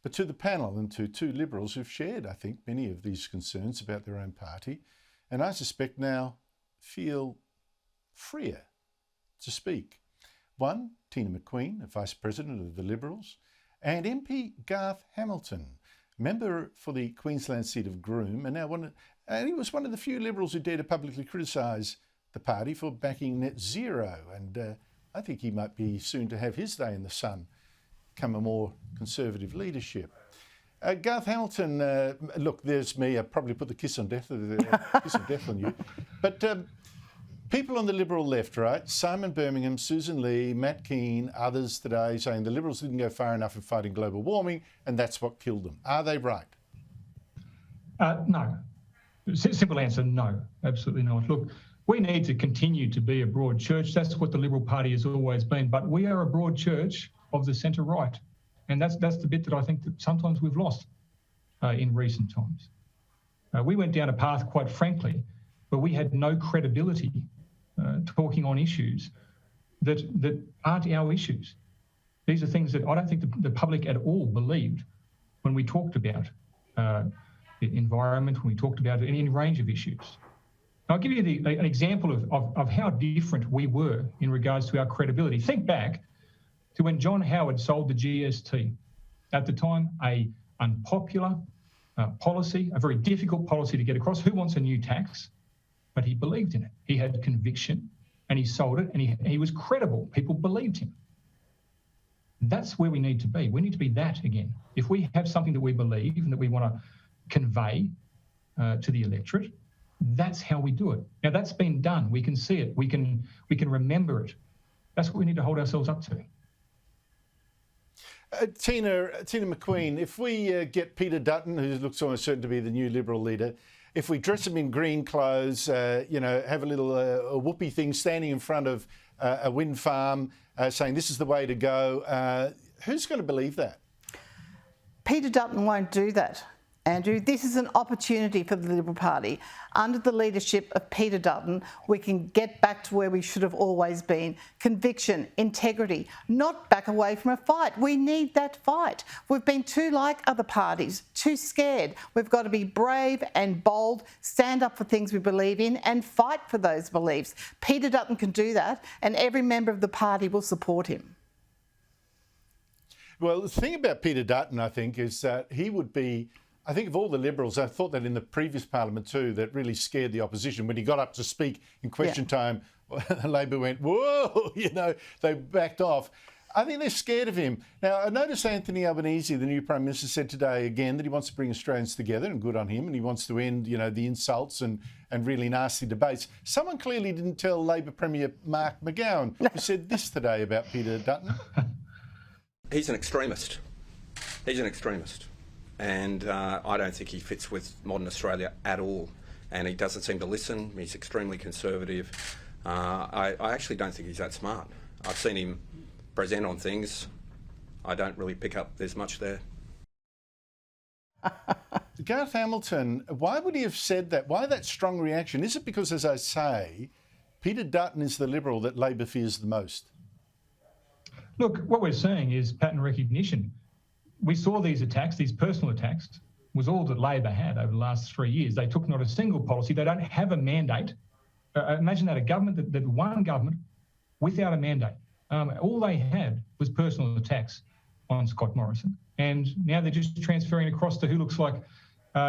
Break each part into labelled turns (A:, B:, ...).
A: but to the panel and to two Liberals who've shared, I think, many of these concerns about their own party, and I suspect now feel freer to speak. One, Teena McQueen, Vice President of the Liberals, and MP Garth Hamilton, member for the Queensland seat of Groom, and he was one of the few Liberals who dared to publicly criticise the party for backing net zero, and I think he might be soon to have his day in the sun come a more conservative leadership. Garth Hamilton, look, there's me. I probably put the kiss of death on you. But people on the Liberal left, right? Simon Birmingham, Susan Lee, Matt Keane, others today saying the Liberals didn't go far enough in fighting global warming, and that's what killed them. Are they right?
B: No. Simple answer, no. Absolutely not. Look, we need to continue to be a broad church. That's what the Liberal Party has always been. But we are a broad church of the centre-right. And that's the bit that I think that sometimes we've lost in recent times. We went down a path, quite frankly, where we had no credibility talking on issues that aren't our issues. These are things that I don't think the public at all believed when we talked about the environment, when we talked about any range of issues. I'll give you an example of how different we were in regards to our credibility. Think back to when John Howard sold the GST. At the time, an unpopular policy, a very difficult policy to get across. Who wants a new tax? But he believed in it. He had conviction and he sold it, and he was credible. People believed him. That's where we need to be. We need to be that again. If we have something that we believe and that we want to convey to the electorate, that's how we do it. Now, that's been done. We can see it. We can remember it. That's what we need to hold ourselves up to.
A: Teena McQueen, if we get Peter Dutton, who looks almost certain to be the new Liberal leader, if we dress him in green clothes, have a little a whoopee thing standing in front of a wind farm saying this is the way to go, who's going to believe that?
C: Peter Dutton won't do that, Andrew. This is an opportunity for the Liberal Party. Under the leadership of Peter Dutton, we can get back to where we should have always been. Conviction, integrity, not back away from a fight. We need that fight. We've been too like other parties, too scared. We've got to be brave and bold, stand up for things we believe in and fight for those beliefs. Peter Dutton can do that, and every member of the party will support him.
A: Well, the thing about Peter Dutton, I think, is that he would be, I think of all the Liberals, I thought that in the previous parliament too, that really scared the opposition. When he got up to speak in question time, Labor went, whoa, they backed off. I think they're scared of him. Now, I noticed Anthony Albanese, the new Prime Minister, said today again that he wants to bring Australians together, and good on him, and he wants to end, the insults and really nasty debates. Someone clearly didn't tell Labor Premier Mark McGowan, who said this today about Peter Dutton.
D: He's an extremist. And I don't think he fits with modern Australia at all. And he doesn't seem to listen. He's extremely conservative. I actually don't think he's that smart. I've seen him present on things. I don't really pick up there's much there.
A: Garth Hamilton, why would he have said that? Why that strong reaction? Is it because, as I say, Peter Dutton is the Liberal that Labor fears the most?
B: Look, what we're seeing is pattern recognition. We saw these attacks, these personal attacks, was all that Labor had over the last 3 years. They took not a single policy. They don't have a mandate. Imagine that, a government, that one government without a mandate. All they had was personal attacks on Scott Morrison. And now they're just transferring across to who looks like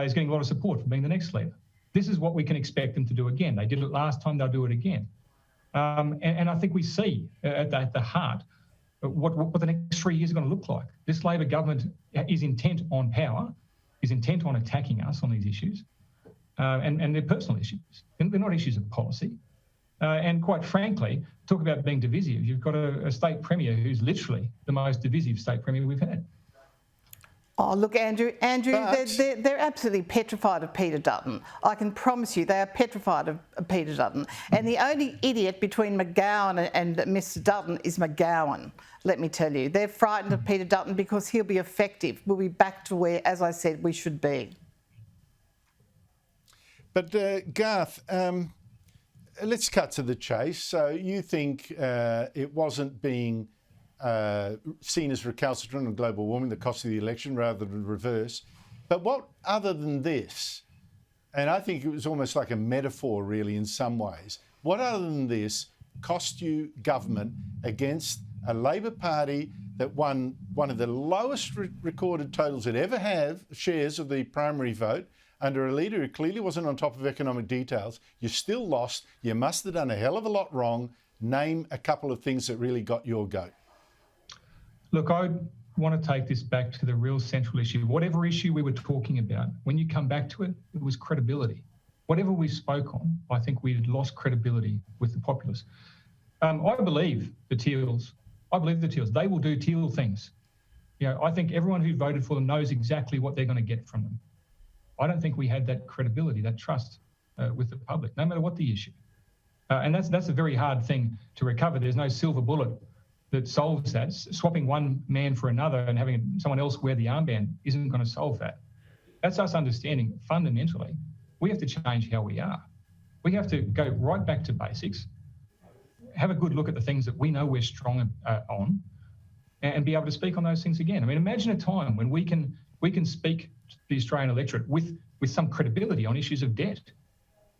B: is getting a lot of support for being the next leader. This is what we can expect them to do again. They did it last time, they'll do it again. And I think we see at the heart what the next 3 years are going to look like. This Labor government is intent on power, is intent on attacking us on these issues, and they're personal issues. They're not issues of policy. And quite frankly, talk about being divisive. You've got a state premier who's literally the most divisive state premier we've had.
C: Oh, look, Andrew, they're absolutely petrified of Peter Dutton. I can promise you they are petrified of Peter Dutton. And the only idiot between McGowan and Mr Dutton is McGowan, let me tell you. They're frightened of Peter Dutton because he'll be effective. We'll be back to where, as I said, we should be.
A: But Garth, let's cut to the chase. So you think it wasn't being seen as recalcitrant on global warming, the cost of the election, rather than reverse. But what other than this, and I think it was almost like a metaphor really in some ways, what other than this cost you government against a Labor Party that won one of the lowest recorded totals it ever have, shares of the primary vote, under a leader who clearly wasn't on top of economic details? You still lost. You must have done a hell of a lot wrong. Name a couple of things that really got your goat.
B: Look, I want to take this back to the real central issue. Whatever issue we were talking about, when you come back to it, it was credibility. Whatever we spoke on, I think we had lost credibility with the populace. I believe the Teals. They will do Teal things. I think everyone who voted for them knows exactly what they're going to get from them. I don't think we had that credibility, that trust with the public, no matter what the issue. And that's a very hard thing to recover. There's no silver bullet that solves that. Swapping one man for another and having someone else wear the armband isn't going to solve that. That's us understanding fundamentally we have to change how we are. We have to go right back to basics, have a good look at the things that we know we're strong on, and be able to speak on those things again. I mean, imagine a time when we can speak to the Australian electorate with some credibility on issues of debt.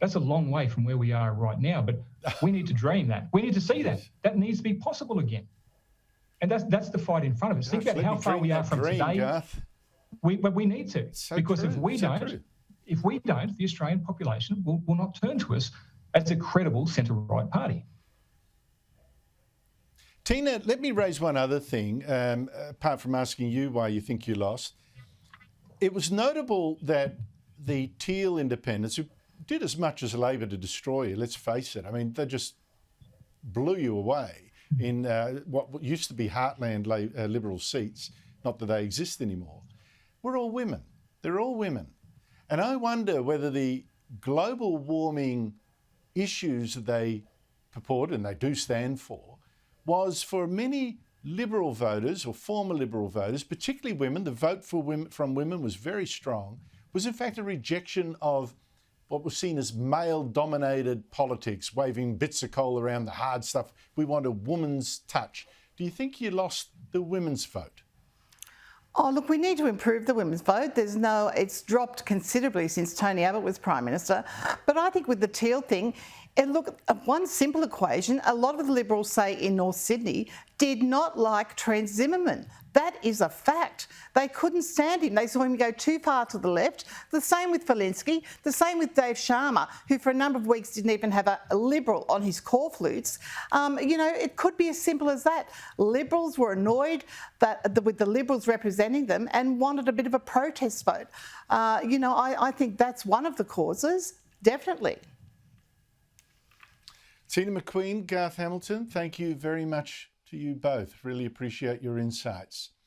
B: That's a long way from where we are right now, but we need to dream that. We need to see that. That needs to be possible again. And that's the fight in front of us. Think about how far we are from today.
A: Garth.
B: But we need to, because
A: true.
B: if we don't, the Australian population will not turn to us as a credible centre-right party.
A: Teena, let me raise one other thing, apart from asking you why you think you lost. It was notable that the Teal independents, who did as much as Labor to destroy you, let's face it. I mean, they just blew you away in what used to be heartland Liberal seats, not that they exist anymore. We're all women. They're all women. And I wonder whether the global warming issues that they purport, and they do stand for, was for many Liberal voters or former Liberal voters, particularly women, the vote for women, from women was very strong, was in fact a rejection of what was seen as male-dominated politics, waving bits of coal around the hard stuff. We want a woman's touch. Do you think you lost the women's vote?
C: Oh, look, we need to improve the women's vote. It's dropped considerably since Tony Abbott was Prime Minister. But I think with the Teal thing, and look, one simple equation, a lot of the Liberals, say in North Sydney, did not like Trent Zimmerman. That is a fact. They couldn't stand him. They saw him go too far to the left. The same with Walensky, the same with Dave Sharma, who for a number of weeks didn't even have a Liberal on his core flutes. It could be as simple as that. Liberals were annoyed with the Liberals representing them and wanted a bit of a protest vote. I think that's one of the causes, definitely.
A: Teena McQueen, Garth Hamilton, thank you very much to you both. Really appreciate your insights.